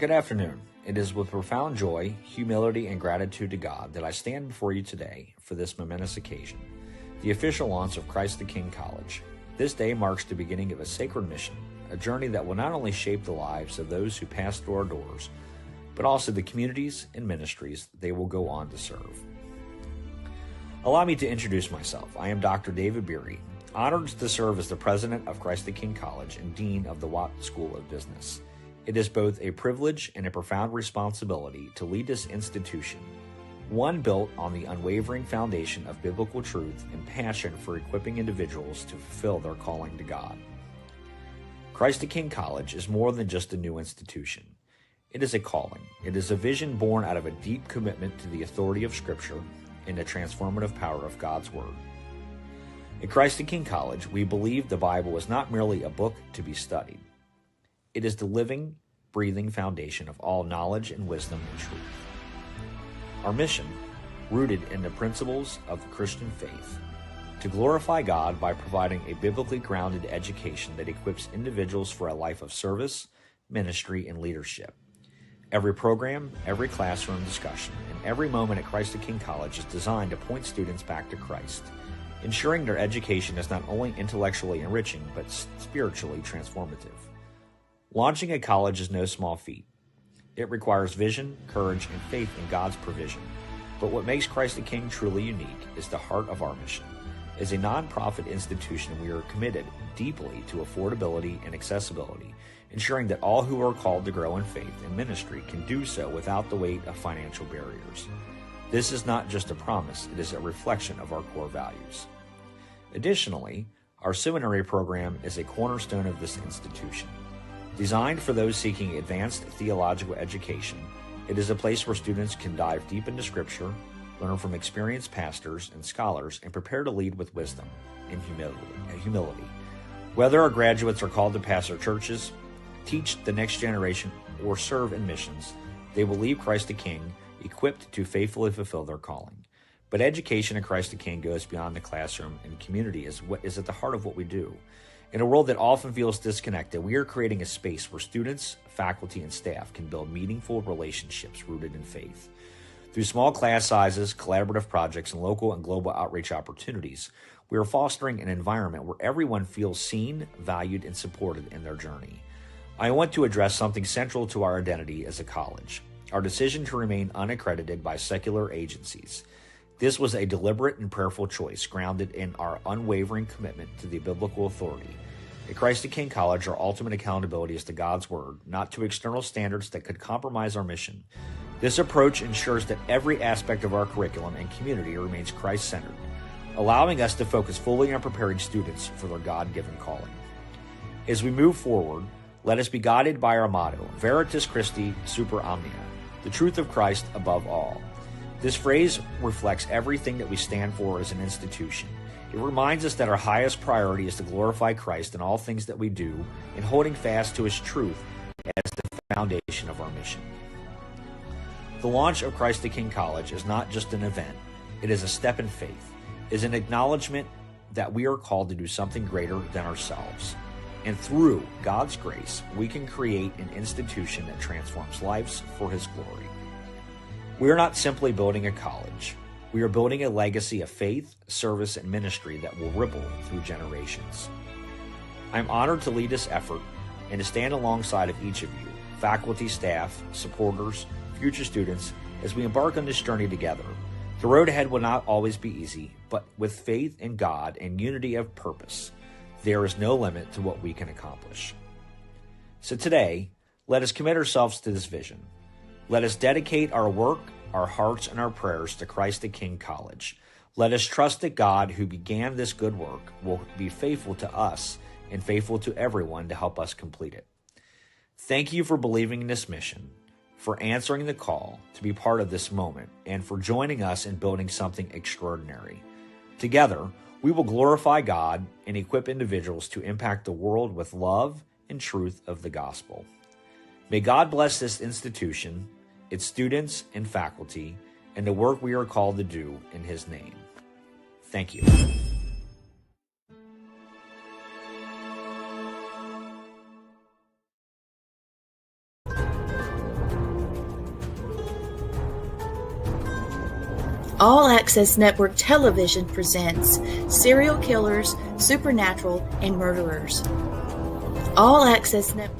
Good afternoon. It is with profound joy, humility, and gratitude to God that I stand before you today for this momentous occasion, the official launch of Christ the King College. This day marks the beginning of a sacred mission, a journey that will not only shape the lives of those who pass through our doors, but also the communities and ministries they will go on to serve. Allow me to introduce myself. I am Dr. David Beery, honored to serve as the president of Christ the King College and dean of the Watt School of Business. It is both a privilege and a profound responsibility to lead this institution, one built on the unwavering foundation of biblical truth and passion for equipping individuals to fulfill their calling to God. Christ the King College is more than just a new institution. It is a calling. It is a vision born out of a deep commitment to the authority of Scripture and the transformative power of God's Word. At Christ the King College, we believe the Bible is not merely a book to be studied. It is the living, breathing foundation of all knowledge and wisdom and truth. Our mission, rooted in the principles of the Christian faith, to glorify God by providing a biblically grounded education that equips individuals for a life of service, ministry, and leadership. Every program, every classroom discussion, and every moment at Christ the King College is designed to point students back to Christ, ensuring their education is not only intellectually enriching, but spiritually transformative. Launching a college is no small feat. It requires vision, courage, and faith in God's provision. But what makes Christ the King truly unique is the heart of our mission. As a nonprofit institution, we are committed deeply to affordability and accessibility, ensuring that all who are called to grow in faith and ministry can do so without the weight of financial barriers. This is not just a promise, it is a reflection of our core values. Additionally, our seminary program is a cornerstone of this institution. Designed for those seeking advanced theological education, it is a place where students can dive deep into Scripture, learn from experienced pastors and scholars, and prepare to lead with wisdom and humility. Whether our graduates are called to pastor churches, teach the next generation, or serve in missions, they will leave Christ the King equipped to faithfully fulfill their calling. But education in Christ the King goes beyond the classroom, and community is what is at the heart of what we do. In a world that often feels disconnected, we are creating a space where students, faculty, and staff can build meaningful relationships rooted in faith. Through small class sizes, collaborative projects, and local and global outreach opportunities, we are fostering an environment where everyone feels seen, valued, and supported in their journey. I want to address something central to our identity as a college, our decision to remain unaccredited by secular agencies. This was a deliberate and prayerful choice grounded in our unwavering commitment to the biblical authority. At Christ the King College, our ultimate accountability is to God's Word, not to external standards that could compromise our mission. This approach ensures that every aspect of our curriculum and community remains Christ-centered, allowing us to focus fully on preparing students for their God-given calling. As we move forward, let us be guided by our motto, Veritas Christi Super Omnia, the truth of Christ above all. This phrase reflects everything that we stand for as an institution. It reminds us that our highest priority is to glorify Christ in all things that we do, and holding fast to His truth as the foundation of our mission. The launch of Christ the King College is not just an event, it is a step in faith. It is an acknowledgement that we are called to do something greater than ourselves. And through God's grace, we can create an institution that transforms lives for His glory. We are not simply building a college. We are building a legacy of faith, service, and ministry that will ripple through generations. I'm honored to lead this effort and to stand alongside of each of you, faculty, staff, supporters, future students, as we embark on this journey together. The road ahead will not always be easy, but with faith in God and unity of purpose, there is no limit to what we can accomplish. So today, let us commit ourselves to this vision. Let us dedicate our work, our hearts, and our prayers to Christ the King College. Let us trust that God, who began this good work, will be faithful to us and faithful to everyone to help us complete it. Thank you for believing in this mission, for answering the call to be part of this moment, and for joining us in building something extraordinary. Together, we will glorify God and equip individuals to impact the world with love and truth of the gospel. May God bless this institution, its students and faculty, and the work we are called to do in His name. Thank you. All Access Network Television presents Serial Killers, Supernatural, and Murderers. All Access Network.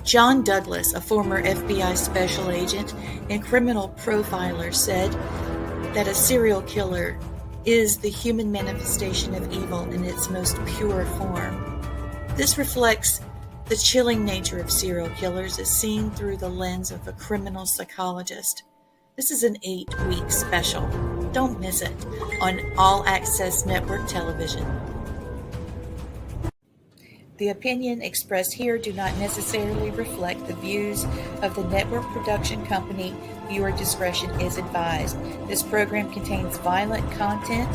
John Douglas, a former FBI special agent and criminal profiler, said that a serial killer is the human manifestation of evil in its most pure form. This reflects the chilling nature of serial killers as seen through the lens of a criminal psychologist. This is an 8-week special. Don't miss it on All Access Network Television. The opinion expressed here do not necessarily reflect the views of the network production company. Viewer discretion is advised. This program contains violent content,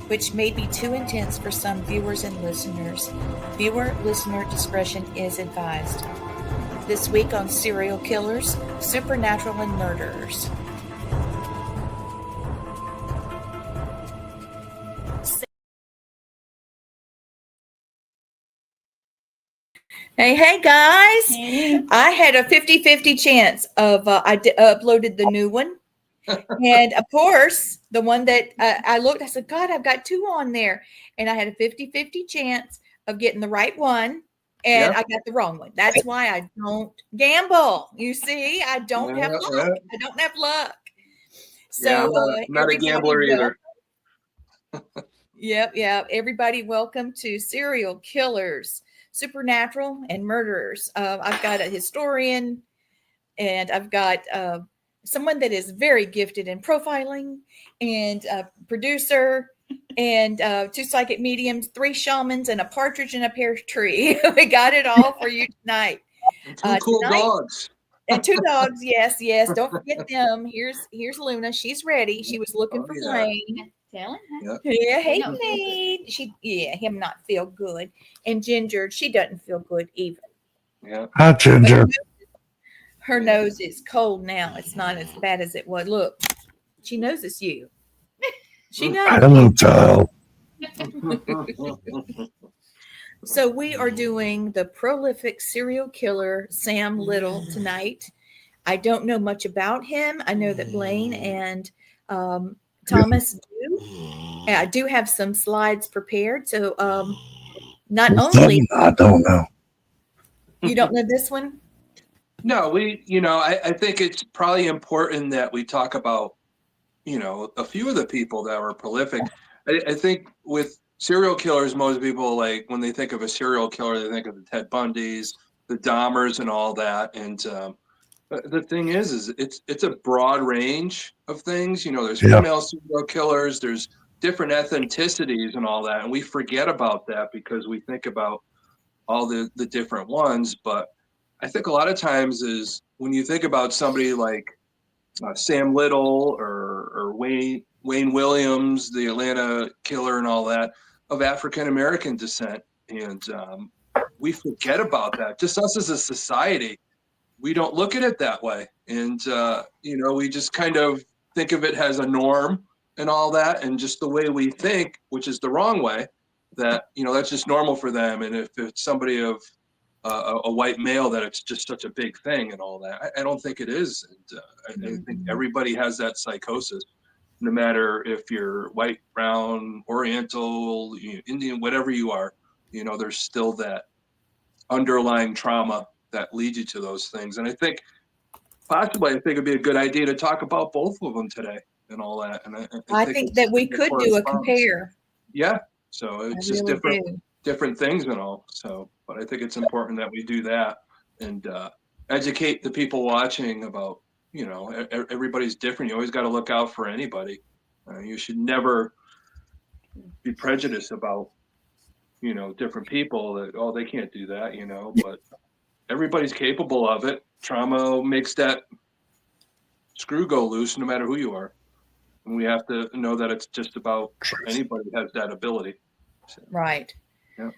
which may be too intense for some viewers and listeners. Viewer-listener discretion is advised. This week on Serial Killers, Supernatural, and Murderers. Hey guys. Hey. I had a 50-50 chance of I uploaded the new one. And of course, the one that I looked, I said, God, I've got 2 on there. And I had a 50-50 chance of getting the right one. And I got the wrong one. That's why I don't gamble. You see, I don't have luck. I don't have luck. So I'm not a gambler either. Yep. Everybody, welcome to Serial Killers, Supernatural, and Murderers. I've got a historian, and I've got someone that is very gifted in profiling, and a producer, and 2 psychic mediums, 3 shamans, and a partridge in a pear tree. We got it all for you tonight. And 2 cool dogs. And 2 dogs, yes. Don't forget them. Here's Luna. She's ready. She was looking for Blaine. Yeah, hey, Blaine. Him not feel good. And Ginger, she doesn't feel good either. Yeah. Hi, Ginger. Her nose is cold now. It's not as bad as it was. Look, she knows it's you. She knows. Hello, child. So we are doing the prolific serial killer Sam Little tonight. I don't know much about him. I know that Blaine and Thomas do. I do have some slides prepared. So not only I don't know. You don't know this one? No, I think it's probably important that we talk about, a few of the people that were prolific. I think with serial killers, most people, like, when they think of a serial killer, they think of the Ted Bundys, the Dahmers, and all that. And the thing is it's a broad range of things. There's female serial killers, there's different ethnicities and all that. And we forget about that because we think about all the different ones. But I think a lot of times is when you think about somebody like Sam Little or Wayne Williams, the Atlanta killer and all that, of African-American descent. And, we forget about that. Just us as a society, we don't look at it that way. And, we just kind of think of it as a norm and all that. And just the way we think, which is the wrong way, that, that's just normal for them. And if it's somebody of a white male, that it's just such a big thing and all that. I don't think it is. And I think everybody has that psychosis, no matter if you're white, brown, Oriental, Indian, whatever you are, there's still that underlying trauma that leads you to those things. And I think it'd be a good idea to talk about both of them today and all that. And I think that we could do a compare. Yeah. So it's just different things and all. So, but I think it's important that we do that and educate the people watching about, everybody's different. You always got to look out for anybody. You should never be prejudiced about, different people that, oh, they can't do that, but everybody's capable of it. Trauma makes that screw go loose no matter who you are. And we have to know that it's just about anybody has that ability. So, right. Yeah.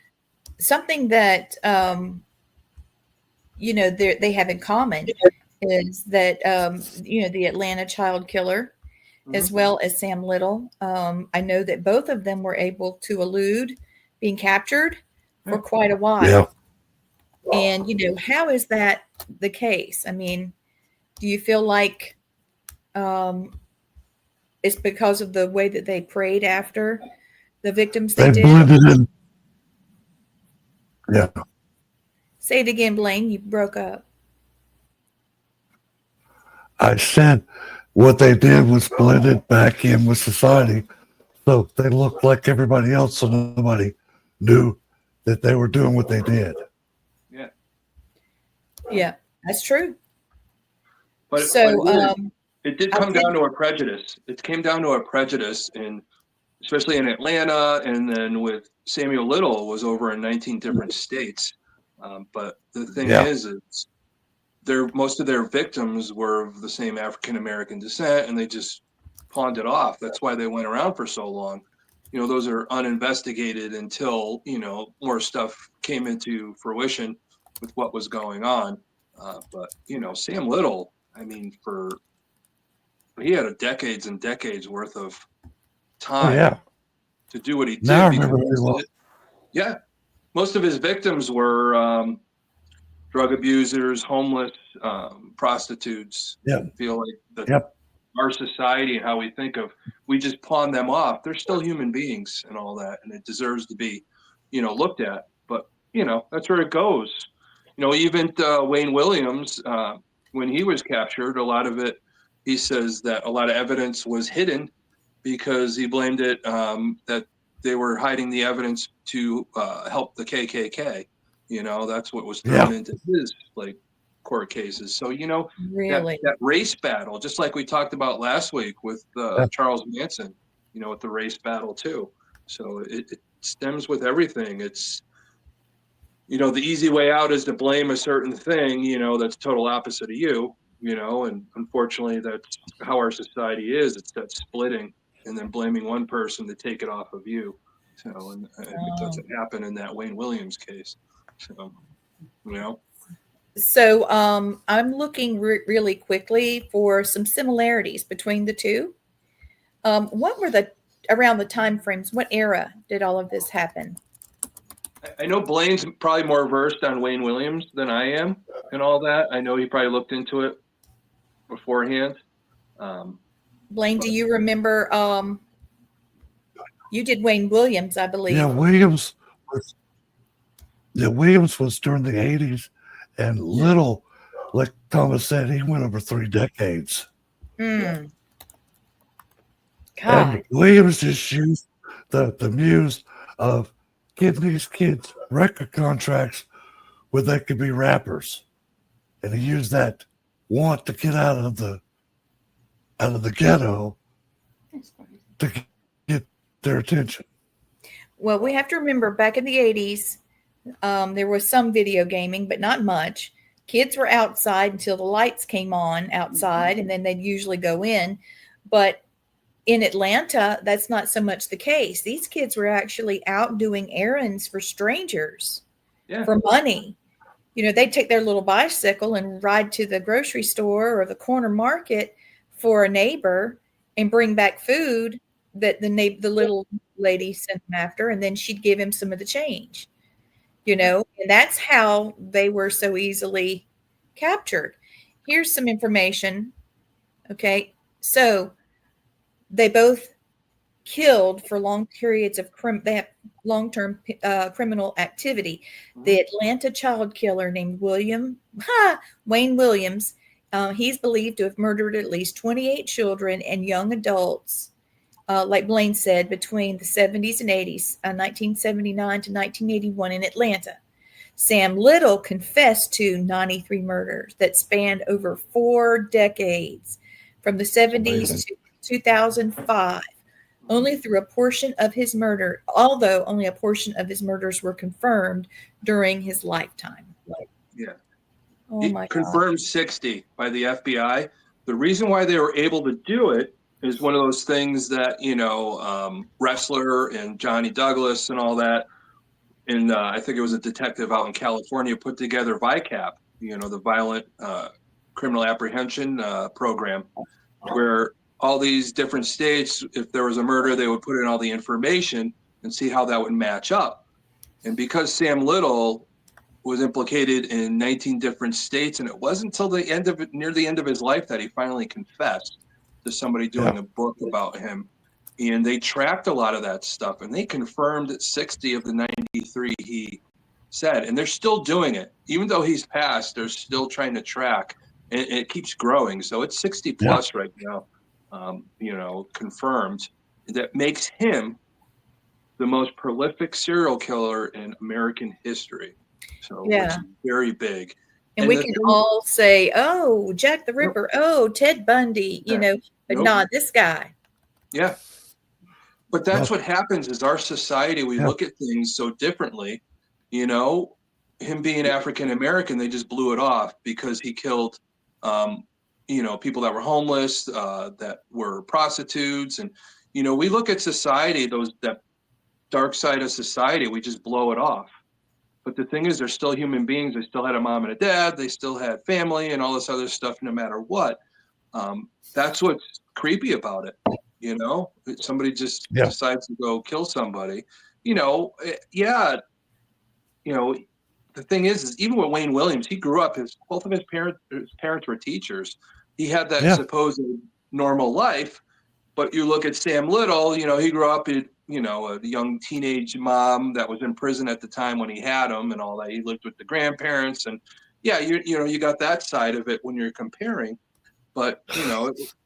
Something that, they have in common is that, the Atlanta child killer, as well as Sam Little. I know that both of them were able to elude being captured for quite a while. Yeah. And, how is that the case? I mean, do you feel like it's because of the way that they prayed after the victims they did? Blended in. Yeah. Say it again, Blaine. You broke up. I said what they did was blended back in with society. So they looked like everybody else, so nobody knew that they were doing what they did. Yeah. Yeah, that's true. But it did come down to a prejudice. It came down to a prejudice, especially in Atlanta, and then with Samuel Little was over in 19 different states. But the thing is most of their victims were of the same African American descent, and they just pawned it off. That's why they went around for so long. Those are uninvestigated until more stuff came into fruition with what was going on. But Sam Little, I mean, he had decades and decades worth of time to do what he did. Now I remember very well. Yeah, most of his victims were drug abusers, homeless, prostitutes. Yeah, I feel like our society and how we think of, we just pawn them off. They're still human beings and all that, and it deserves to be, looked at. But that's where it goes. Even Wayne Williams, when he was captured, a lot of it, he says that a lot of evidence was hidden because he blamed it that they were hiding the evidence to help the KKK. That's what was thrown into his court cases. So, really that race battle, just like we talked about last week with Charles Manson, with the race battle too. So it stems with everything. It's, the easy way out is to blame a certain thing, that's total opposite of you, and unfortunately that's how our society is. It's that splitting and then blaming one person to take it off of you. So, and I think that's what happened in that Wayne Williams case. So, So I'm looking really quickly for some similarities between the two. What were around the time frames? What era did all of this happen? I know Blaine's probably more versed on Wayne Williams than I am and all that. I know he probably looked into it beforehand. Blaine, do you remember? You did Wayne Williams, I believe. Yeah, Williams was during the 80s, and Little, like Thomas said, he went over 3 decades. God. And Williams just used the muse of getting these kids record contracts where they could be rappers, and he used that want to get out of the ghetto to get their attention. Well, we have to remember back in the 80s, there was some video gaming, but not much. Kids were outside until the lights came on outside, and then they'd usually go in. But in Atlanta, that's not so much the case. These kids were actually out doing errands for strangers. for money. They'd take their little bicycle and ride to the grocery store or the corner market for a neighbor and bring back food that the little lady sent him after, and then she'd give him some of the change. And that's how they were so easily captured. Here's some information. Okay, so they both killed for long periods of they have long-term criminal activity. The Atlanta child killer named Wayne Williams, he's believed to have murdered at least 28 children and young adults, like Blaine said, between the 70s and 80s, 1979 to 1981 in Atlanta. Sam Little confessed to 93 murders that spanned over 4 decades, from the 70s to 2005. Although only a portion of his murders were confirmed during his lifetime. Yeah. Oh my God. Confirmed 60 by the FBI. The reason why they were able to do it is one of those things that, Wrestler and Johnny Douglas and all that, and I think it was a detective out in California put together VICAP, the Violent Criminal Apprehension Program, where all these different states, if there was a murder, they would put in all the information and see how that would match up. And because Sam Little was implicated in 19 different states, and it wasn't until near the end of his life that he finally confessed to somebody doing a book about him. And they tracked a lot of that stuff, and they confirmed that 60 of the 93 he said, and they're still doing it. Even though he's passed, they're still trying to track, and it keeps growing. So it's 60 plus right now. Confirmed. That makes him the most prolific serial killer in American history. So it's very big. And we can all say, oh, Jack the Ripper, oh, Ted Bundy, but not this guy. Yeah. But that's what happens is our society, we look at things so differently. Him being African American, they just blew it off because he killed people that were homeless, that were prostitutes. And, we look at society, that dark side of society, we just blow it off. But the thing is, they're still human beings. They still had a mom and a dad. They still had family and all this other stuff, no matter what. That's what's creepy about it. Somebody just decides to go kill somebody, the thing is even with Wayne Williams, he grew up, both of his parents were teachers. He had that supposed normal life, but you look at Sam Little, he grew up in, a young teenage mom that was in prison at the time when he had him and all that. He lived with the grandparents, and you got that side of it when you're comparing. But,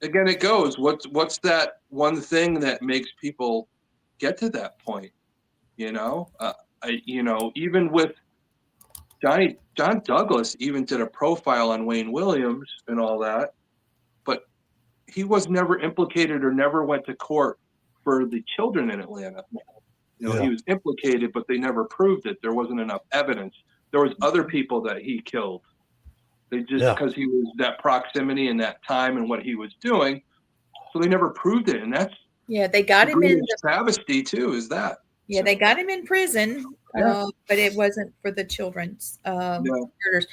again, it goes, what's that one thing that makes people get to that point? Even with John Douglas even did a profile on Wayne Williams and all that, but he was never implicated or never went to court for the children in Atlanta. He was implicated, but they never proved it. There wasn't enough evidence. There was other people that he killed. They just, because he was that proximity and that time and what he was doing, so they never proved it. And that's they got him in the travesty too. Is that? Yeah, they got him in prison, but it wasn't for the children's murders.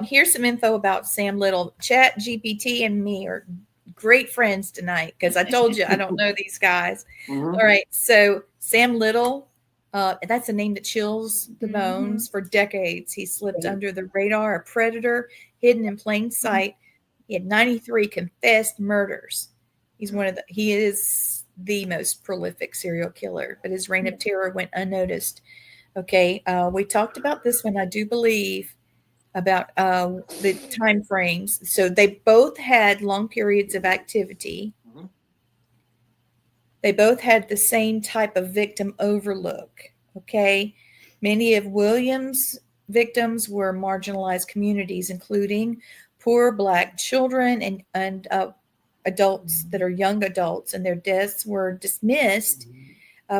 Here's some info about Sam Little. Chat GPT and me are great friends tonight because I told you I don't know these guys. All right, so Sam Little, that's a name that chills the bones. For decades, he slipped under the radar, a predator hidden in plain sight. He had 93 confessed murders. He is the most prolific serial killer, but his reign of terror went unnoticed. Okay, we talked about this one, I do believe, about the time frames. So they both had long periods of activity. They both had the same type of victim overlook. Okay, many of Williams' victims were marginalized communities, including poor Black children and adults that are young adults, and their deaths were dismissed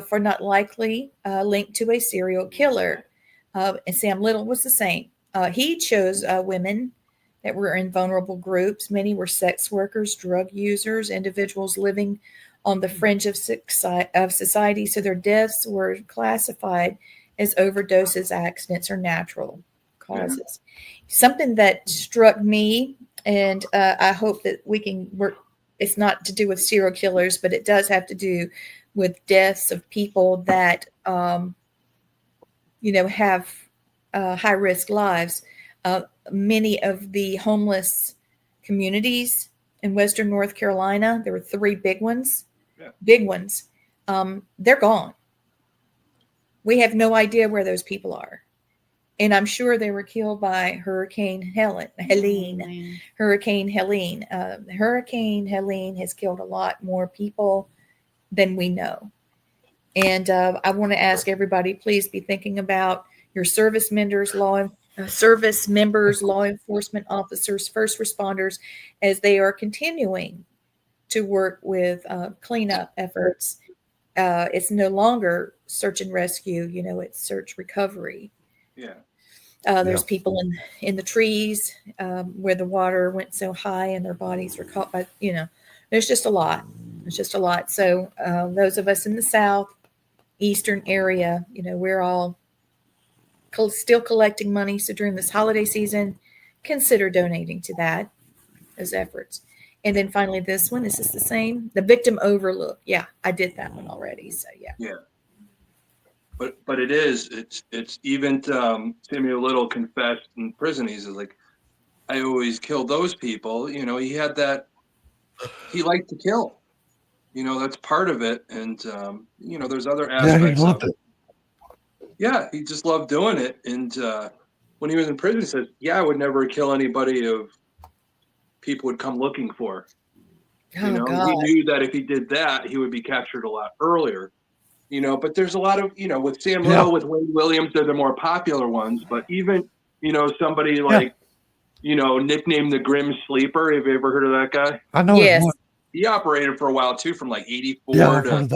for not likely linked to a serial killer. And Sam Little was the same. He chose women that were in vulnerable groups. Many were sex workers, drug users, individuals living on the fringe of society. So their deaths were classified as overdoses, accidents, or natural causes. Something that struck me, and I hope that we can work, it's not to do with serial killers, but it does have to do with deaths of people that, have high risk lives. Many of the homeless communities in Western North Carolina, there were 3 big ones, they're gone. We have no idea where those people are. And I'm sure they were killed by Hurricane Helene. Hurricane Helene. Hurricane Helene has killed a lot more people than we know. And I want to ask everybody, please be thinking about your service members, law enforcement officers, first responders, as they are continuing to work with cleanup efforts. It's no longer search and rescue, it's search recovery. Yeah. There's people in the trees where the water went so high and their bodies were caught by, there's just a lot. So those of us in the South, Eastern area, we're all still collecting money. So during this holiday season, consider donating to those efforts. And then finally, this one, is this the same? The victim overlook. Yeah, I did that one already. So yeah. But it's even Samuel Little confessed in prison. He's like, I always kill those people. He had that, he liked to kill. That's part of it. And, there's other aspects of it. Yeah, he just loved doing it. And when he was in prison, he said, I would never kill anybody of people would come looking for. God. He knew that if he did that, he would be captured a lot earlier. But there's a lot of, with Sam Little, with Wayne Williams, they're the more popular ones. But even, somebody like, nicknamed the Grim Sleeper. Have you ever heard of that guy? I know. Yes. He operated for a while too, from like 84 to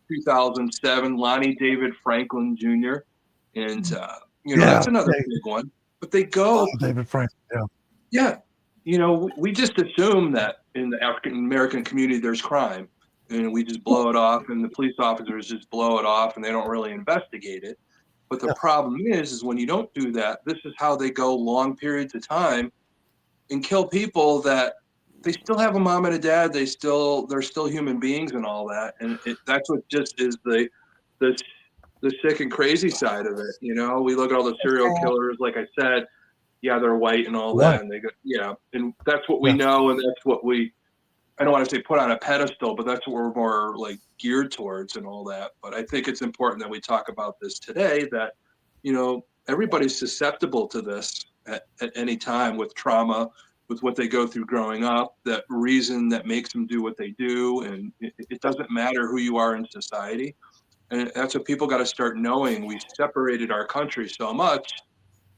2007. Lonnie David Franklin Jr. And, that's another big one. But they go. David Franklin, Yeah. We just assume that in the African American community there's crime. And we just blow it off, and the police officers just blow it off, and they don't really investigate it. But the problem is when you don't do that, this is how they go long periods of time and kill people that they still have a mom and a dad. They're still human beings and all that. And that's what just is the sick and crazy side of it. We look at all the serial killers, like I said, they're white and all that, and they go, and that's what we know, and that's what I don't want to say put on a pedestal, but that's what we're more like geared towards and all that. But I think it's important that we talk about this today, that, everybody's susceptible to this at any time with trauma, with what they go through growing up, that reason that makes them do what they do. And it doesn't matter who you are in society. And that's what people got to start knowing. We separated our country so much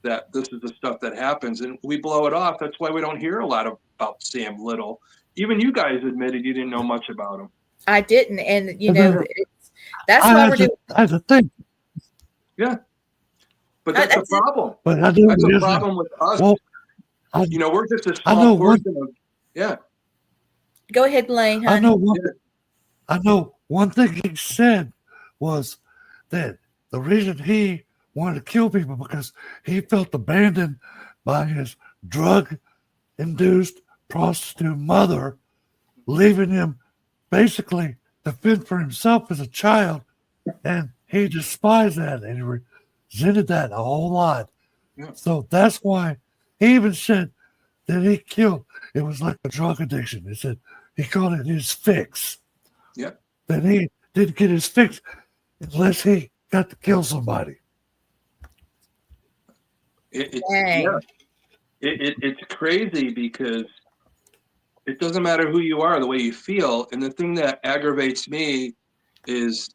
that this is the stuff that happens, and we blow it off. That's why we don't hear a lot about Sam Little. Even you guys admitted you didn't know much about him. I didn't, and that's why we're doing. I think. Yeah, but that's a problem. But that's a problem with us. Well, we're just a small portion of. Yeah. Go ahead, Blaine. Honey. I know one thing he said was that the reason he wanted to kill people because he felt abandoned by his drug-induced prostitute mother, leaving him basically to fend for himself as a child, and he despised that and he resented that a whole lot. Yeah. So that's why he even said that he killed. It was like a drug addiction. He said he called it his fix. Yeah. That he didn't get his fix unless he got to kill somebody. It's crazy because it doesn't matter who you are, the way you feel. And the thing that aggravates me is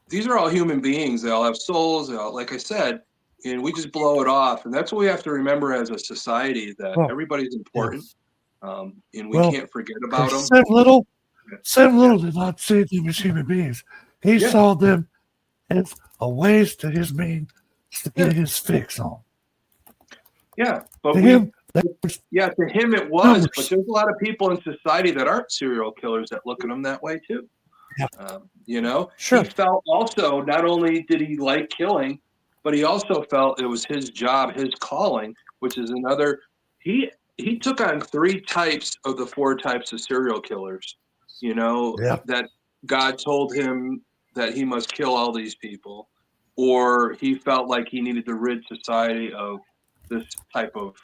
these are all human beings. They all have souls, like I said, and we just blow it off. And that's what we have to remember as a society, that everybody's important, and we can't forget about them. Sam Little did not see them as human beings. He saw them as a ways to his means to get his fix on. Yeah, but to him it was. But there's a lot of people in society that aren't serial killers that look at them that way too. You know, Sure. he felt also, not only did he like killing, but he also felt it was his job, his calling, which is another. He took on 3 types of the 4 types of serial killers. You know, Yeah. that God told him that he must kill all these people, or he felt like he needed to rid society of this type of,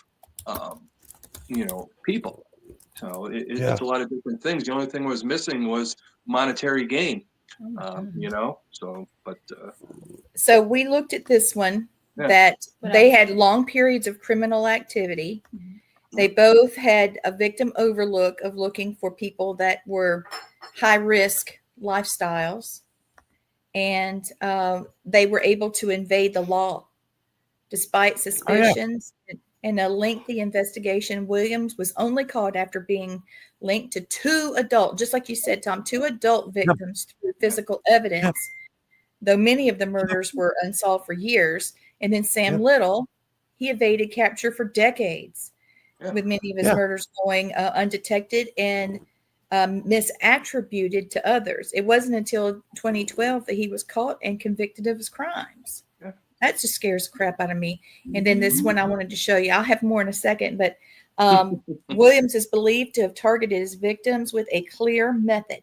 people. So Yeah. it's a lot of different things. The only thing was missing was monetary gain. So we looked at this one Yeah. that they had long periods of criminal activity. They both had a victim overlook of looking for people that were high risk lifestyles, and they were able to evade the law despite suspicions. In a lengthy investigation, Williams was only caught after being linked to 2 adult, just like you said, Tom, 2 adult victims through physical evidence, though many of the murders were unsolved for years. And then Sam Little, he evaded capture for decades, with many of his murders going undetected and misattributed to others. It wasn't until 2012 that he was caught and convicted of his crimes. That just scares the crap out of me. And then this one I wanted to show you. I'll have more in a second, but Williams is believed to have targeted his victims with a clear method,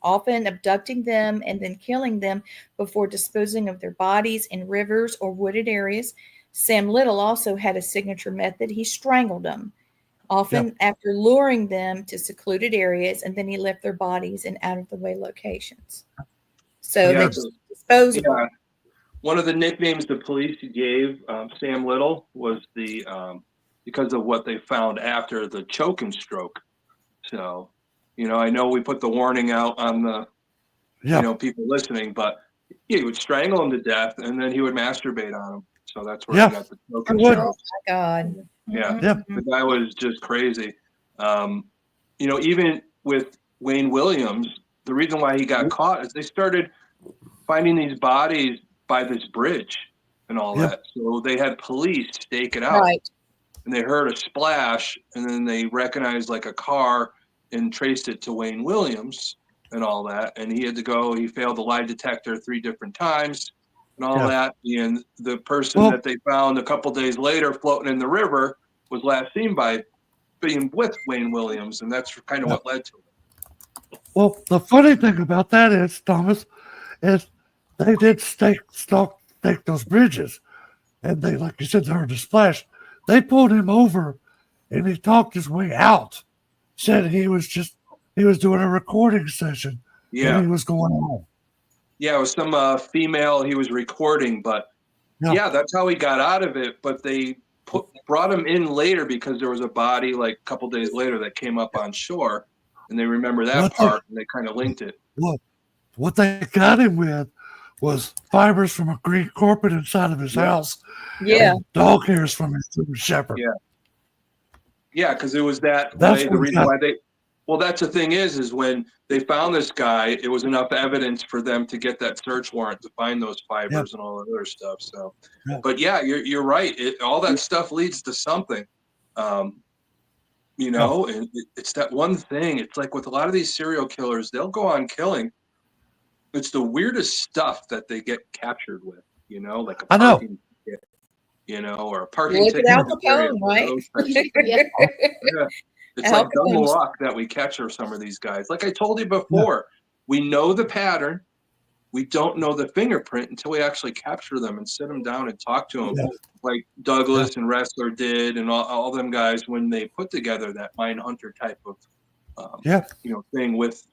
often abducting them and then killing them before disposing of their bodies in rivers or wooded areas. Sam Little also had a signature method. He strangled them, often after luring them to secluded areas, and then he left their bodies in out-of-the-way locations. So they just disposed of them. One of the nicknames the police gave Sam Little was because of what they found after the choke and stroke. So, I know we put the warning out on the, people listening, but he would strangle them to death and then he would masturbate on them. So that's where he got the choke and stroke. Oh my God. Yeah. The guy was just crazy. Even with Wayne Williams, the reason why he got caught is they started finding these bodies by this bridge and all that. So they had police stake it out. Right. And they heard a splash, and then they recognized like a car and traced it to Wayne Williams and all that. And he failed the lie detector 3 different times and all that. And the person that they found a couple days later floating in the river was last seen by being with Wayne Williams. And that's kind of what led to it. Well, the funny thing about that is, Thomas, is they did stake those bridges. And they, like you said, they heard the splash. They pulled him over and he talked his way out. Said he was doing a recording session. Yeah. And he was going home. Yeah, it was some female he was recording, but that's how he got out of it. But they brought him in later because there was a body like a couple days later that came up on shore, and they remember that part and they kind of linked it. What they got him with was fibers from a Greek carpet inside of his house. Yeah. And dog hairs from his shepherd. Yeah. Yeah, because it was the reason why that's the thing is when they found this guy, it was enough evidence for them to get that search warrant to find those fibers and all that other stuff. So, but you're right. All that stuff leads to something, and it's that one thing. It's like with a lot of these serial killers, they'll go on killing. It's the weirdest stuff that they get captured with, like a parking ticket, or a parking ticket. Al Capone, right? It's like dumb luck that we capture some of these guys. Like I told you before, we know the pattern. We don't know the fingerprint until we actually capture them and sit them down and talk to them, like Douglas and Ressler did, and all them guys when they put together that Mindhunter type of, thing with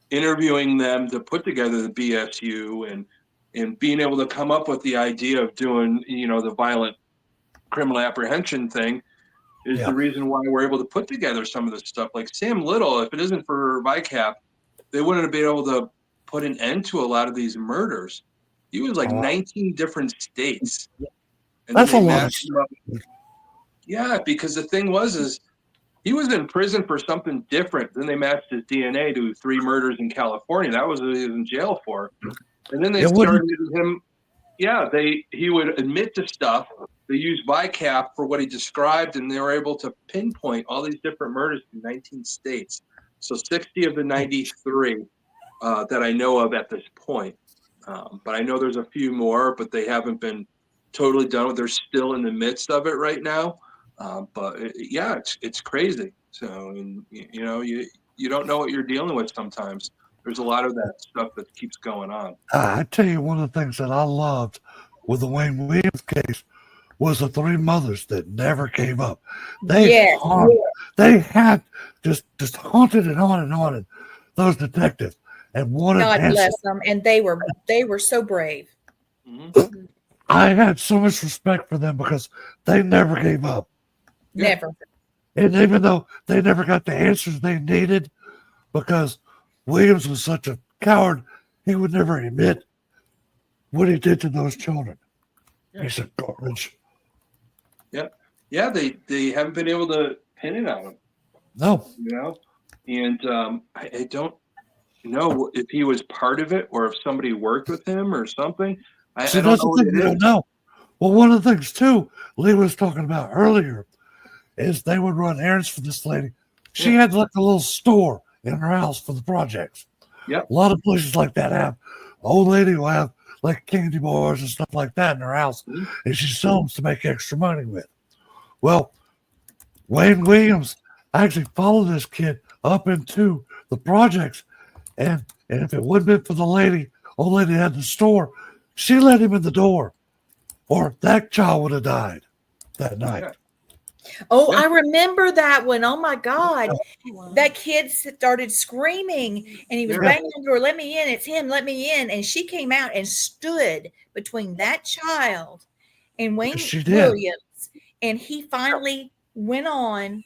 interviewing them to put together the BSU and being able to come up with the idea of doing, the violent criminal apprehension thing is the reason why we're able to put together some of this stuff. Like Sam Little, if it isn't for VICAP, they wouldn't have been able to put an end to a lot of these murders. He was like 19 different states. And that's a lot. Yeah, because the thing is he was in prison for something different. Then they matched his DNA to 3 murders in California. That was what he was in jail for. And then they started him. Yeah, he would admit to stuff. They used VICAP for what he described, and they were able to pinpoint all these different murders in 19 states. So 60 of the 93 that I know of at this point. But I know there's a few more, but they haven't been totally done with. They're still in the midst of it right now. It's crazy. So, and, you don't know what you're dealing with sometimes. There's a lot of that stuff that keeps going on. I tell you, one of the things that I loved with the Wayne Williams case was the three mothers that never gave up. They had just haunted and haunted those detectives and wanted God answers. bless them, and they were so brave. Mm-hmm. I had so much respect for them because they never gave up. Never. And even though they never got the answers they needed, because Williams was such a coward, he would never admit what he did to those children. Yeah. He's a garbage. Yeah, they haven't been able to pin it on him. No. And I don't know if he was part of it or if somebody worked with him or something. I don't know what it is. No. Well, one of the things, too, Lee was talking about earlier is they would run errands for this lady. She had like a little store in her house for the projects. Yep. A lot of places like that have. Old lady will have like candy bars and stuff like that in her house, and she sells them to make extra money with. Well, Wayne Williams actually followed this kid up into the projects, and if it wouldn't have been for the old lady had the store, she let him in the door, or that child would have died that night. Yeah. Oh, I remember that one. Oh my God. That kid started screaming and he was banging on the door. Let me in. It's him. Let me in. And she came out and stood between that child and Wayne Williams. And he finally went on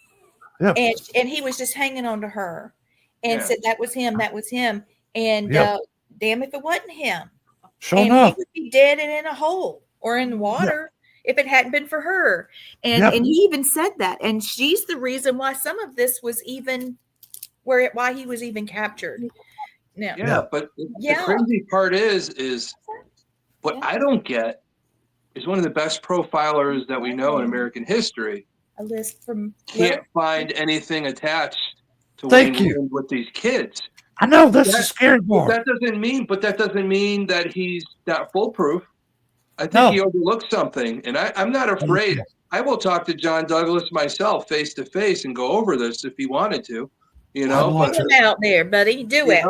and he was just hanging on to her and said, that was him. That was him. And damn if it wasn't him. Sure and enough. He would be dead and in a hole or in water. If it hadn't been for her. And he even said that. And she's the reason why some of this was even why he was even captured. No. But the crazy part is what I don't get is one of the best profilers that we know in American history. A list from can't find anything attached to Thank Wayne you. Williams with these kids. I know that's the scary part. That doesn't mean that he's not foolproof. I think he overlooked something, and I'm not afraid. I will talk to John Douglas myself face to face and go over this if he wanted to. Put him out there, buddy. Do it.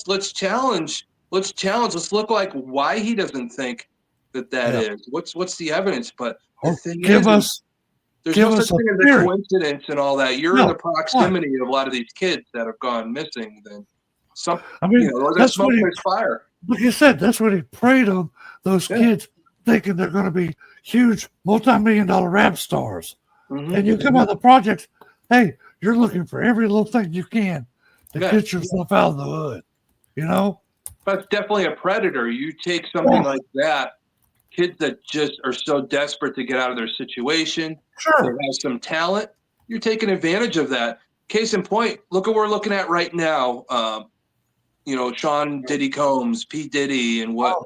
Let's challenge. Let's look like why he doesn't think that is. What's the evidence? But the thing there's no such thing as a coincidence and all that. You're in the proximity of a lot of these kids that have gone missing. Then that's smoke, there's fire. Like you said, that's what he preyed on those kids, thinking they're going to be huge, multi-million-dollar rap stars. Mm-hmm. And you come out of the projects, hey, you're looking for every little thing you can to get yourself out of the hood. That's definitely a predator. You take something like that, kids that just are so desperate to get out of their situation, they have some talent, you're taking advantage of that. Case in point, look at what we're looking at right now. Sean Diddy Combs, P. Diddy, and what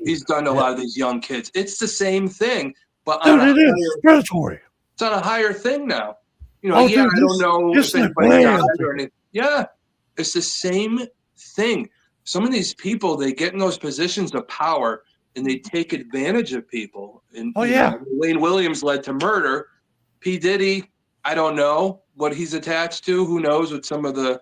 he's done to a lot of these young kids. It's the same thing, but it's predatory. It's on a higher thing now. I don't know if anybody died or anything. Yeah, it's the same thing. Some of these people, they get in those positions of power and they take advantage of people. And Wayne Williams led to murder. P. Diddy, I don't know what he's attached to. Who knows with some of the,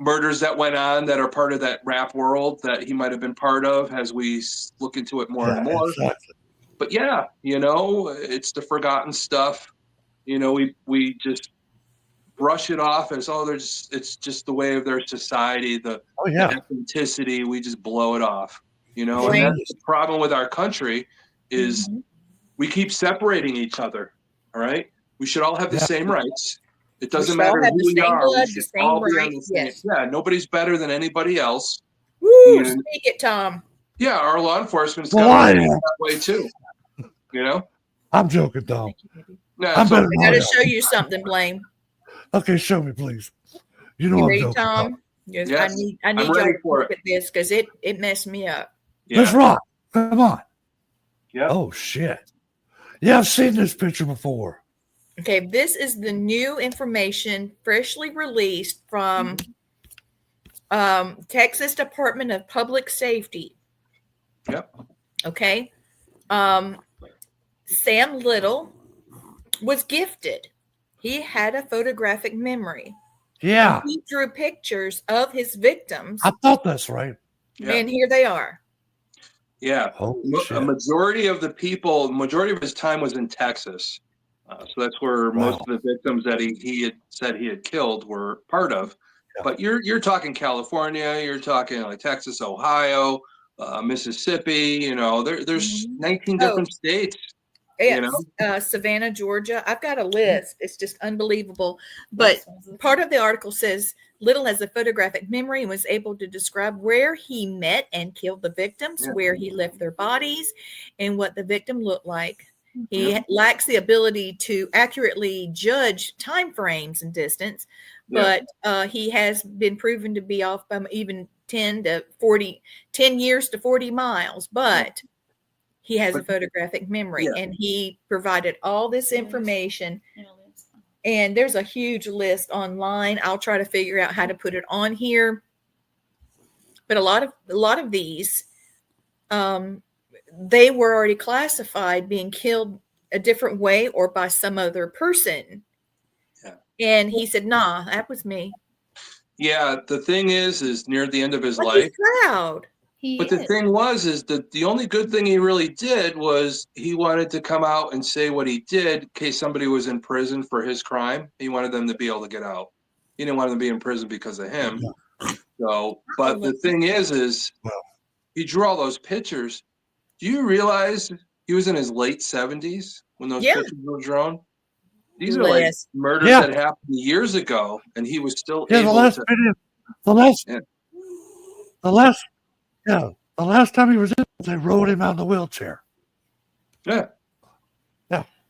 murders that went on that are part of that rap world that he might have been part of as we look into it more and more. Exactly. But it's the forgotten stuff. We just brush it off as it's just the way of their society, the authenticity. We just blow it off, and that's the problem with our country is we keep separating each other. All right. We should all have the same rights. It doesn't matter who we are. We should all be on the same. Yes. Yeah, nobody's better than anybody else. Woo, speak it, Tom. Yeah, our law enforcement's got to be that way too. I'm joking, Tom. No, I got to show you something, Blaine. Okay, show me, please. You ready, joking, Tom? Yes. I need you to look at this because it messed me up. Yeah. Let's rock. Come on. Yeah. Oh shit. Yeah, I've seen this picture before. Okay, this is the new information freshly released from Texas Department of Public Safety. Yep. Okay. Sam Little was gifted. He had a photographic memory. Yeah. And he drew pictures of his victims. I thought that's right. Yeah. And here they are. Yeah. A majority of his time was in Texas. So that's where most of the victims that he had said he had killed were part of. Yeah. But you're talking California, you're talking like Texas, Ohio, Mississippi, you know, there's 19 different states. Yes, Savannah, Georgia. I've got a list. It's just unbelievable. But part of the article says Little has a photographic memory and was able to describe where he met and killed the victims, where he left their bodies, and what the victim looked like. He lacks the ability to accurately judge time frames and distance, but he has been proven to be off by even 10 years to 40 miles. But he has a photographic memory, and he provided all this information. And there's a huge list online. I'll try to figure out how to put it on here. But a lot of these, they were already classified being killed a different way or by some other person. Yeah. And he said, "Nah, that was me." Yeah, the thing is near the end of his life. He's proud. The thing was that the only good thing he really did was he wanted to come out and say what he did in case somebody was in prison for his crime. He wanted them to be able to get out. He didn't want them to be in prison because of him. So, but the thing is he drew all those pictures. Do you realize he was in his late 70s when those pictures were drawn? These are like murders that happened years ago, and he was still able to. The last time he was in, they rode him out in the wheelchair. Yeah.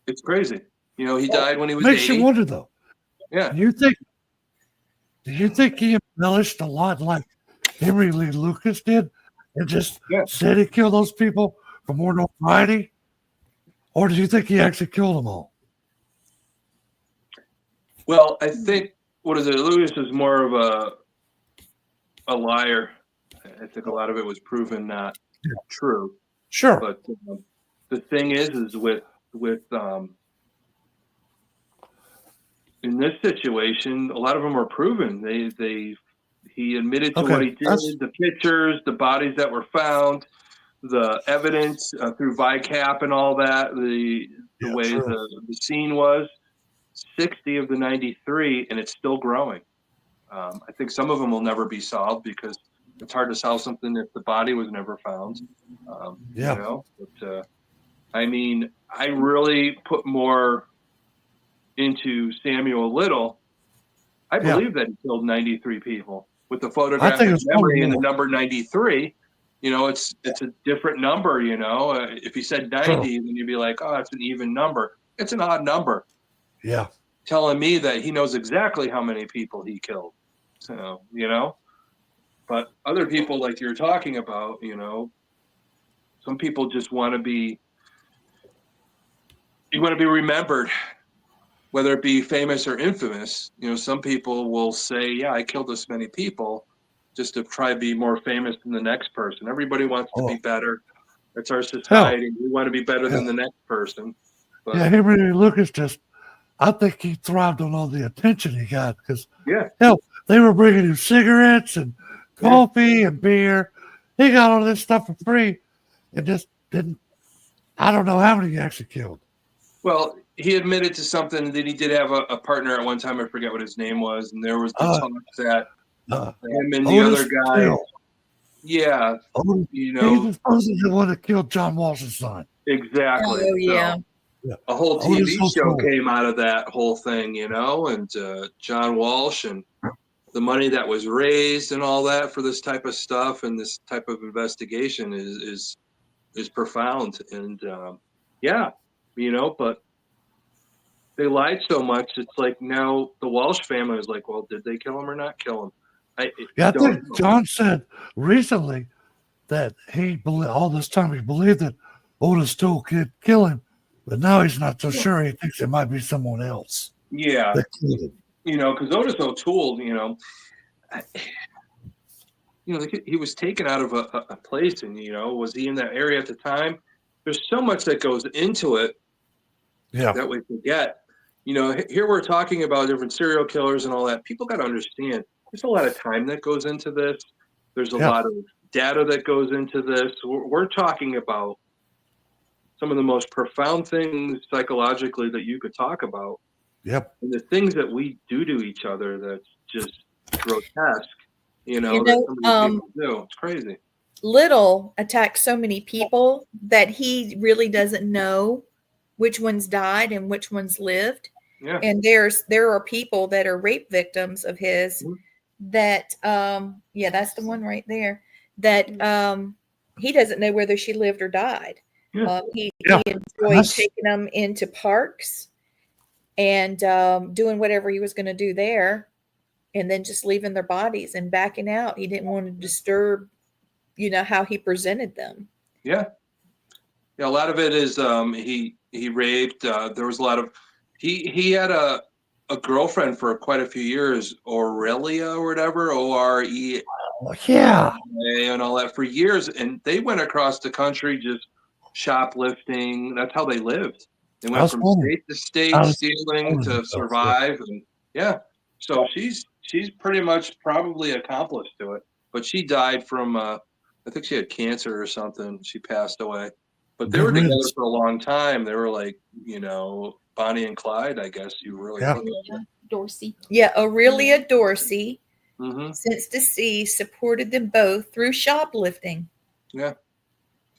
It's crazy. You know, he died when he was Makes 80. you wonder, though. Yeah. Do you think he embellished a lot like Henry Lee Lucas did and just said he killed those people for more notoriety? Or do you think he actually killed them all? Well, I think, Lucas is more of a liar. I think a lot of it was proven not true. Sure. But the thing is with in this situation, a lot of them were proven. He admitted to what he did, the pictures, the bodies that were found, the evidence through VICAP and all that, the way the scene was. 60 of the 93, and it's still growing. I think some of them will never be solved because it's hard to solve something if the body was never found. You know, but I mean, I really put more into Samuel Little. I believe that he killed 93 people with the photographic memory and the number 93. You know, it's a different number. You know, if he said 90, then you'd be like, oh, it's an even number. It's an odd number. Yeah. Telling me that he knows exactly how many people he killed. So, you know, but other people like you're talking about, you know, some people just want to be remembered, whether it be famous or infamous. You know, some people will say, yeah, I killed this many people just to try to be more famous than the next person. Everybody wants to be better. It's our society. We want to be better than the next person. But, Henry Lucas I think he thrived on all the attention he got because, they were bringing him cigarettes and coffee and beer. He got all this stuff for free and just didn't. I don't know how many he actually killed. Well, he admitted to something that he did have a partner at one time. I forget what his name was. And there was the talk that him and the other guy. Yeah. You know. He was supposed to be the one that killed John Walsh's son. Exactly. Oh, yeah. A whole TV show came out of that whole thing, you know, and John Walsh and the money that was raised and all that for this type of stuff and this type of investigation is profound. And you know, but they lied so much. It's like now the Walsh family is like, well, did they kill him or not kill him? I think John said recently that all this time he believed that Otis Toole could kill him. But now he's not so sure. He thinks it might be someone else. Yeah. You know, because Otis O'Toole, you know, he was taken out of a place, and was he in that area at the time? There's so much that goes into it that we forget. Here we're talking about different serial killers and all that. People got to understand there's a lot of time that goes into this. There's a lot of data that goes into this. We're talking about some of the most profound things psychologically that you could talk about. Yep. And the things that we do to each other that's just grotesque, that some of these people do. It's crazy. Little attacks so many people that he really doesn't know which ones died and which ones lived. Yeah. And there are people that are rape victims of his that that's the one right there that he doesn't know whether she lived or died. Yeah. He enjoyed taking them into parks and doing whatever he was going to do there, and then just leaving their bodies and backing out. He didn't want to disturb, how he presented them. Yeah. Yeah. A lot of it is he raped. There was a lot of he had a girlfriend for quite a few years, Aurelia or whatever, O-R-E. Yeah. And all that for years, and they went across the country just shoplifting. That's how they lived. They went from state to state stealing to survive. And so she's pretty much probably accomplice to it. But she died from I think she had cancer or something. She passed away. But they were together for a long time. They were like, Bonnie and Clyde, I guess you really Dorsey. Yeah, Aurelia Dorsey, Mm-hmm. since deceased, supported them both through shoplifting. Yeah.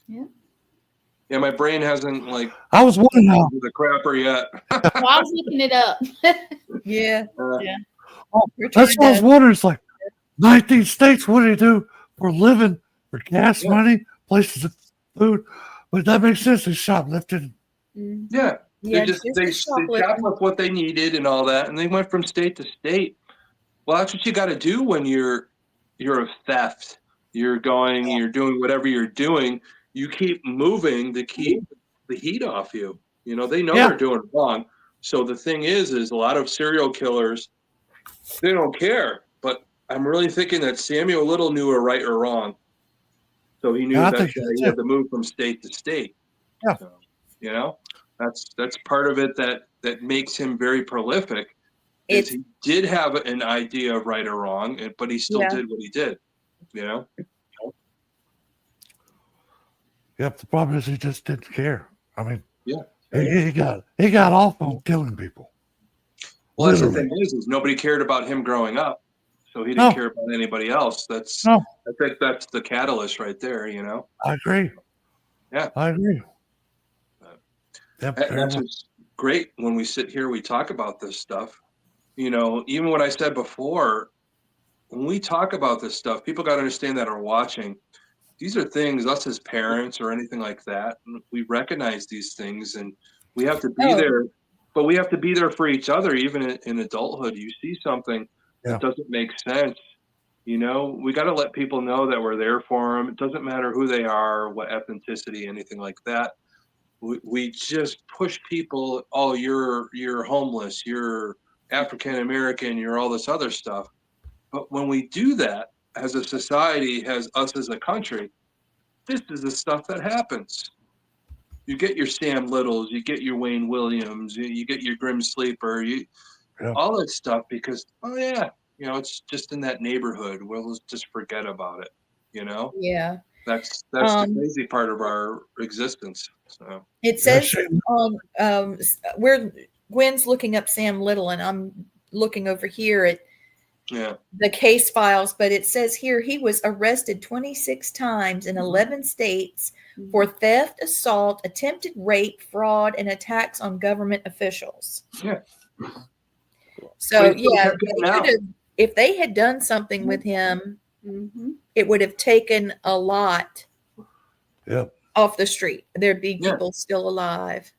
Yeah, my brain hasn't I was wondering how the crapper yet. Well, I was looking it up. Yeah. that's what I was wondering. It's like 19 states. What do you do for a living, for gas money, places of food? But that makes sense. They shoplifted. Yeah. Yeah, they shoplift what they needed and all that, and they went from state to state. Well, that's what you got to do when you're a theft. You're doing whatever you're doing. You keep moving to keep the heat off you. They know they're doing wrong. So the thing is a lot of serial killers, they don't care. But I'm really thinking that Samuel Little knew a right or wrong. So he knew that he had to move from state to state. Yeah. So, that's part of it that makes him very prolific. He did have an idea of right or wrong, but he still did what he did. Yep. The problem is he just didn't care. I mean, he got off on killing people. Well, that's the thing is nobody cared about him growing up, so he didn't care about anybody else. I think that's the catalyst right there. I agree. Yeah, I agree. That's what's great when we sit here, we talk about this stuff. Even what I said before, when we talk about this stuff, people got to understand that are watching. These are things us as parents or anything like that. We recognize these things, and we have to be there. But we have to be there for each other, even in adulthood. You see something that doesn't make sense. We got to let people know that we're there for them. It doesn't matter who they are, what ethnicity, anything like that. We just push people. Oh, you're homeless. You're African American. You're all this other stuff. But when we do that as a society, as us as a country, this is the stuff that happens. You get your Sam Littles, you get your Wayne Williams, you get your Grim Sleeper, all that stuff because it's just in that neighborhood. We'll just forget about it. Yeah. That's the crazy part of our existence. So it says where Gwen's looking up Sam Little, and I'm looking over here at the case files, but it says here he was arrested 26 times in 11 states for theft, assault, attempted rape, fraud, and attacks on government officials. Yeah. So if they had done something with him, it would have taken a lot off the street. There'd be people still alive.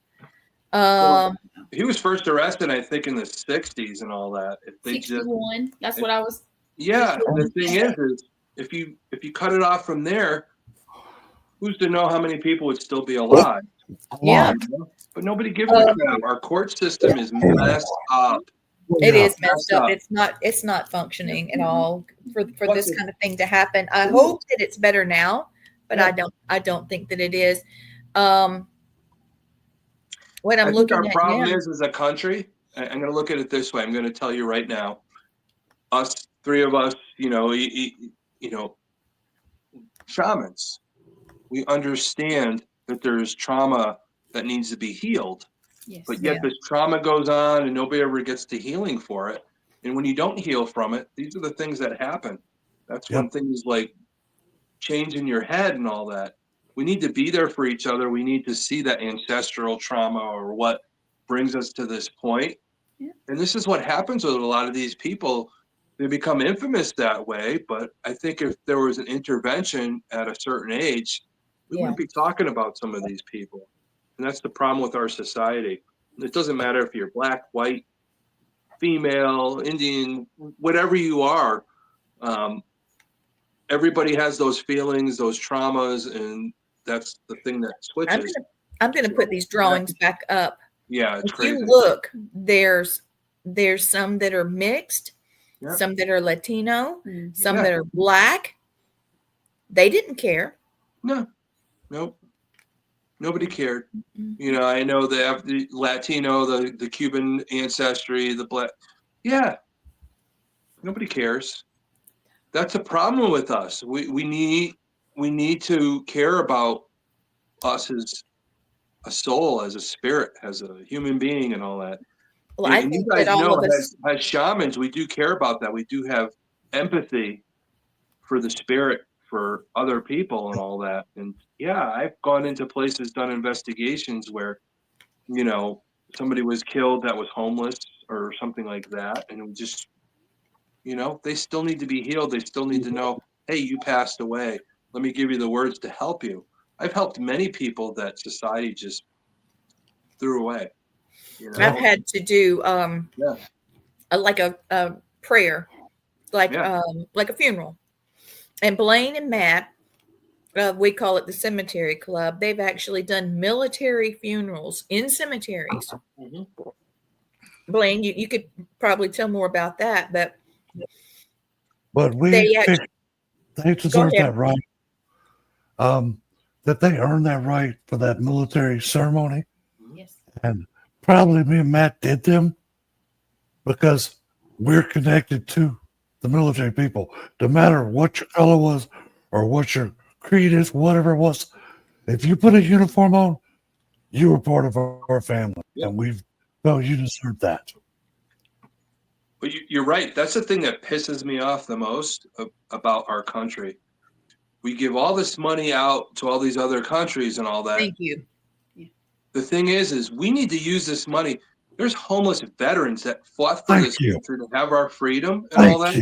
He was first arrested, I think, in the 60s and all that. If they 61. That's what I was. Yeah, and the thing is if you cut it off from there, who's to know how many people would still be alive? Yeah. But nobody gives a crap. Our court system is messed up. It Yeah. is messed up. It's not functioning at all for What's this it? kind of thing to happen. I hope that it's better now, but Yeah. I don't think that it is. Um, what I I'm think looking our at problem now, is as a country, I'm going to look at it this way. I'm going to tell you right now, us, three of us, you know, shamans, we understand that there's trauma that needs to be healed, Yes. but yet this trauma goes on and nobody ever gets to healing for it. And when you don't heal from it, these are the things that happen. That's when things like change in your head and all that. We need to be there for each other. We need to see that ancestral trauma or what brings us to this point. Yeah. And this is what happens with a lot of these people. They become infamous that way. But I think if there was an intervention at a certain age, we wouldn't be talking about some of these people. And that's the problem with our society. It doesn't matter if you're black, white, female, Indian, whatever you are. Everybody has those feelings, those traumas, and that's the thing that switches. I'm gonna put these drawings back up. Yeah, it's If crazy. you look, there's some that are mixed, Yeah. some that are Latino, Mhm. some Yeah. that are black. They didn't care. No, nope. Nobody cared. Mhm. You know, I know the Latino, the Cuban ancestry, the black. Yeah, nobody cares. That's a problem with us. We need to care about us as a soul, as a spirit, as a human being, and all that. Well, I And you think guys that all know, of us, as shamans, we do care about that. We do have empathy for the spirit, for other people, and all that. And yeah, I've gone into places, done investigations where, somebody was killed that was homeless or something like that, and it was just, they still need to be healed. They still need to know, hey, you passed away. Let me give you the words to help you. I've helped many people that society just threw away. I've had to do Yeah. like a prayer, like Yeah. like a funeral. And Blaine and Matt, we call it the Cemetery Club. They've actually done military funerals in cemeteries. Mhm. Blaine, you could probably tell more about that, but we they think actually they go deserve ahead. that right. That they earned that right for that military ceremony. Yes. And probably me and Matt did them because we're connected to the military people. No matter what your color was or what your creed is, whatever it was, if you put a uniform on, you were part of our family. Yep. And we've felt you deserve that. But you're right. That's the thing that pisses me off the most about our country. We give all this money out to all these other countries and all that. Thank you. The thing is we need to use this money. There's homeless veterans that fought for this country to have our freedom and all that.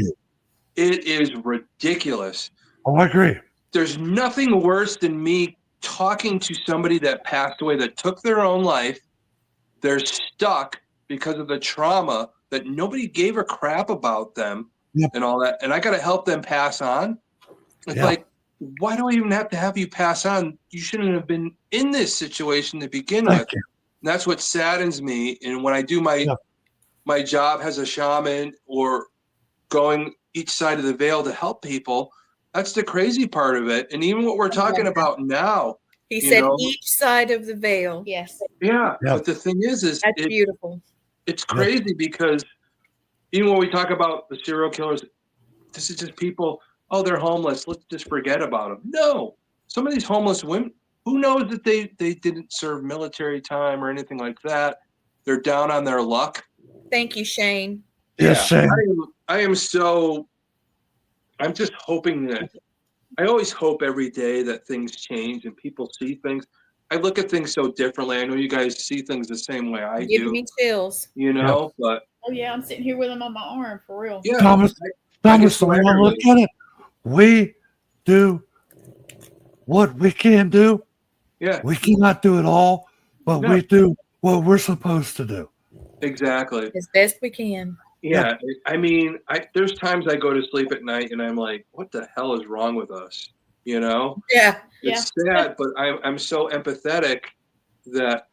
It is ridiculous. Oh, I agree. There's nothing worse than me talking to somebody that passed away, that took their own life. They're stuck because of the trauma that nobody gave a crap about them and all that. And I got to help them pass on. It's like, why do I even have to have you pass on? You shouldn't have been in this situation to begin with. And that's what saddens me. And when I do my job as a shaman or going each side of the veil to help people, that's the crazy part of it. And even what we're talking about now. He said each side of the veil. Yes. Yeah. But the thing is that's beautiful. It's crazy because even when we talk about the serial killers, this is just people, oh, they're homeless, let's just forget about them. No. Some of these homeless women, who knows that they didn't serve military time or anything like that. They're down on their luck. Thank you, Shane. Yes, Shane. I'm just hoping that, I always hope every day that things change and people see things. I look at things so differently. I know you guys see things the same way I do. Giving me chills. But Oh yeah, I'm sitting here with them on my arm for real. Yeah. Thomas, the way I look at it, we do what we can do. Yeah. We cannot do it all, but we do what we're supposed to do. Exactly. As best we can. Yeah. I mean, there's times I go to sleep at night and I'm like, what the hell is wrong with us? Yeah. It's sad, but I'm so empathetic that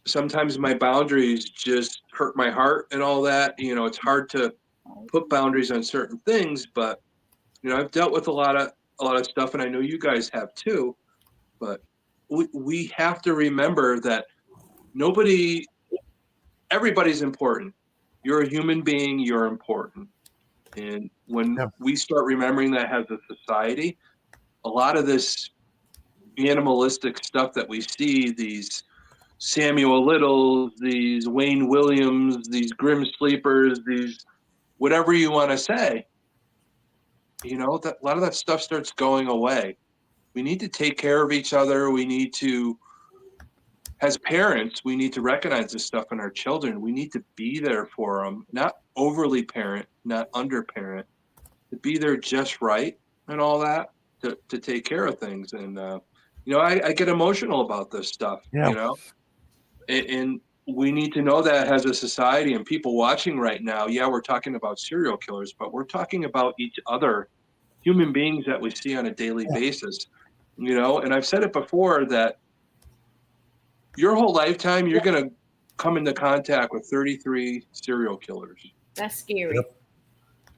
sometimes my boundaries just hurt my heart and all that. You know, it's hard to put boundaries on certain things, but you know, I've dealt with a lot of stuff, and I know you guys have too. But we have to remember that everybody's important. You're a human being. You're important. And when Yep. we start remembering that as a society, a lot of this animalistic stuff that we see, these Samuel Littles, these Wayne Williams, these Grim Sleepers, these whatever you want to say, you know, that a lot of that stuff starts going away. We need to take care of each other. We need to, as parents, we need to recognize this stuff in our children. We need to be there for them, not overly parent, not under parent, to be there just right and all that to take care of things. And, you know, I get emotional about this stuff, Yeah. you know, and we need to know that as a society and people watching right now. Yeah, we're talking about serial killers, but we're talking about each other, human beings that we see on a daily basis, you know. And I've said it before that your whole lifetime you're going to come into contact with 33 serial killers. That's scary. Yep.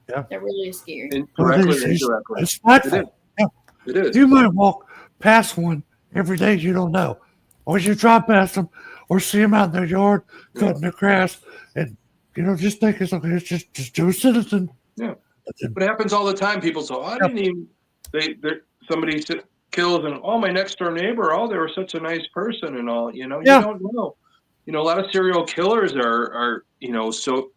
Yeah. That really is scary. And directly or It's indirectly. frightful. It is. Yeah. It is. You might walk past one every day you don't know, or you drive past them, or see them out in their yard cutting their grass, and you know just think it's okay. It's just a citizen. Yeah. But it happens all the time. People say, I didn't even. Somebody kills and my next door neighbor. Oh, they were such a nice person and all. You know, you don't know. You know, a lot of serial killers are you know, so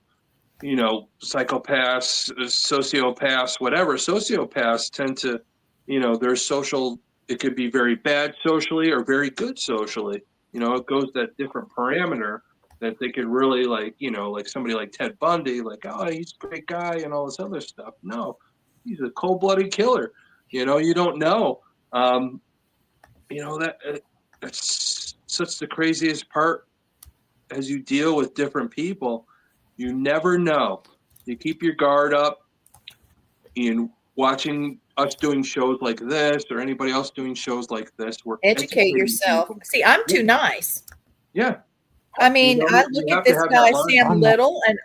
you know, psychopaths, sociopaths, whatever. Sociopaths tend to, you know, their social. It could be very bad socially or very good socially. You know, it goes that different parameter that they could really like, you know, like somebody like Ted Bundy, like, oh, he's a great guy and all this other stuff. No, he's a cold-blooded killer. You know, you don't know. You know, that's such the craziest part as you deal with different people. You never know. You keep your guard up in watching us doing shows like this or anybody else doing shows like this. We're Educate yourself. people. See, I'm too nice. Yeah. I mean, You know, I you look have at to this have guy, that line. Sam Little, and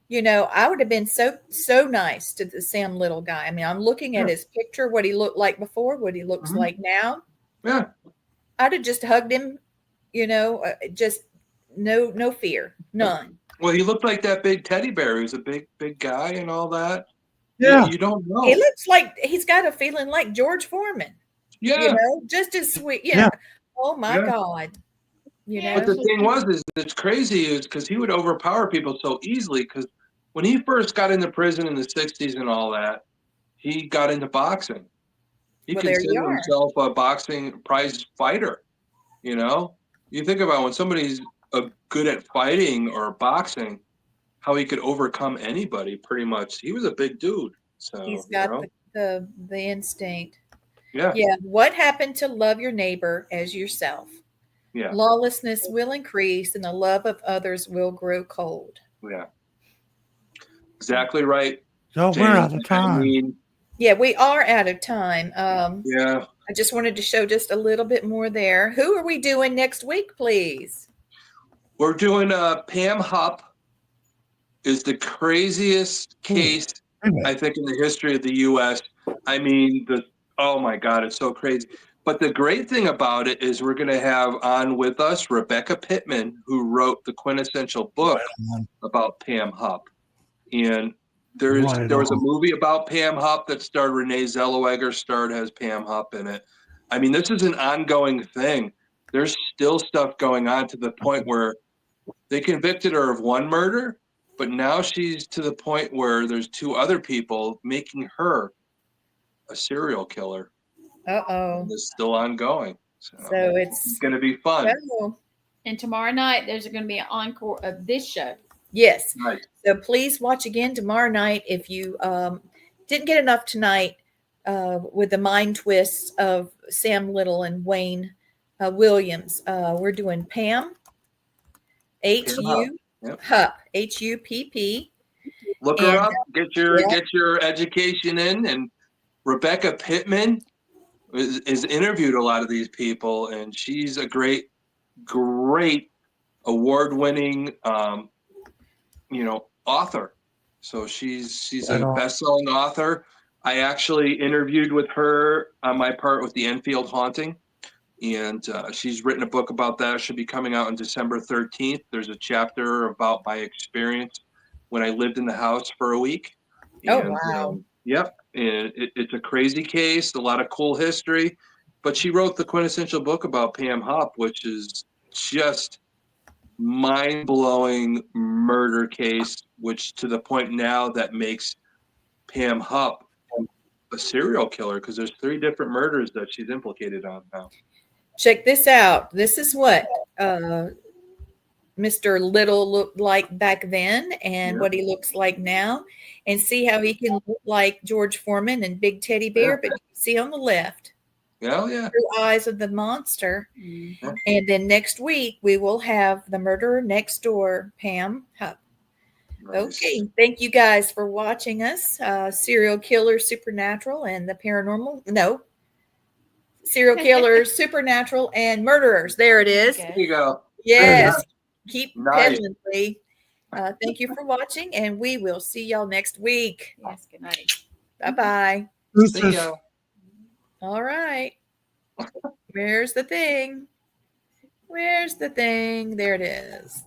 you know, I would have been so nice to the Sam Little guy. I mean, I'm looking at his picture, what he looked like before, what he looks like now. Yeah. I'd have just hugged him, you know, just no fear, none. Well, he looked like that big teddy bear. He was a big guy and all that. Yeah. You don't know. He looks like he's got a feeling like George Foreman. Yeah. You know, just as sweet. You know, oh my God. You know, But the thing is it's crazy is because he would overpower people so easily. Because when he first got into prison in the 60s and all that, he got into boxing. He considered himself a boxing prize fighter. You know, you think about when somebody's good at fighting or boxing, how he could overcome anybody pretty much. He was a big dude. So he's got the instinct. Yeah. Yeah. What happened to love your neighbor as yourself? Yeah. Lawlessness will increase and the love of others will grow cold. Yeah. Exactly right. So we're out of time. I mean, yeah, we are out of time. Yeah. I just wanted to show just a little bit more there. Who are we doing next week, please? We're doing Pam Hupp is the craziest case, I think, in the history of the U.S. I mean, oh my God, it's so crazy. But the great thing about it is we're going to have on with us Rebecca Pittman, who wrote the quintessential book about Pam Hupp. And there was a movie about Pam Hupp that starred Renee Zellweger, starred as Pam Hupp in it. I mean, this is an ongoing thing. There's still stuff going on to the point where they convicted her of one murder, but now she's to the point where there's two other people making her a serial killer. Uh-oh. It's still ongoing. So it's going to be fun. And tomorrow night, there's going to be an encore of this show. Yes. Right. So please watch again tomorrow night. If you didn't get enough tonight with the mind twists of Sam Little and Wayne Williams, we're doing Pam, Hupp, H-U-P-P. Look her up. Get your education in. And Rebecca Pittman is interviewed a lot of these people, and she's a great award-winning, author. So she's a best-selling author. I actually interviewed with her on my part with the Enfield Haunting, and she's written a book about that. It should be coming out on December 13th. There's a chapter about my experience when I lived in the house for a week. And, wow. Yep. And it's a crazy case, a lot of cool history. But she wrote the quintessential book about Pam Hupp, which is just mind-blowing murder case, which to the point now that makes Pam Hupp a serial killer, because there's 3 different murders that she's implicated on now. Check this out. This is what Mr. Little looked like back then and what he looks like now, and see how he can look like George Foreman and Big Teddy Bear, but you see on the left, Yeah. True Eyes of the Monster. Mhm. And then next week we will have the murderer next door, Pam Hupp. Nice. Okay, thank you guys for watching us. Serial killer, supernatural, and the paranormal. No, serial killers, supernatural, and murderers. There it is. Okay. There you go. Yes. Keep Nice. peddling, Lee. Thank you for watching, and we will see y'all next week. Yes, good night. Bye-bye. See ya. All right. Where's the thing? Where's the thing? There it is.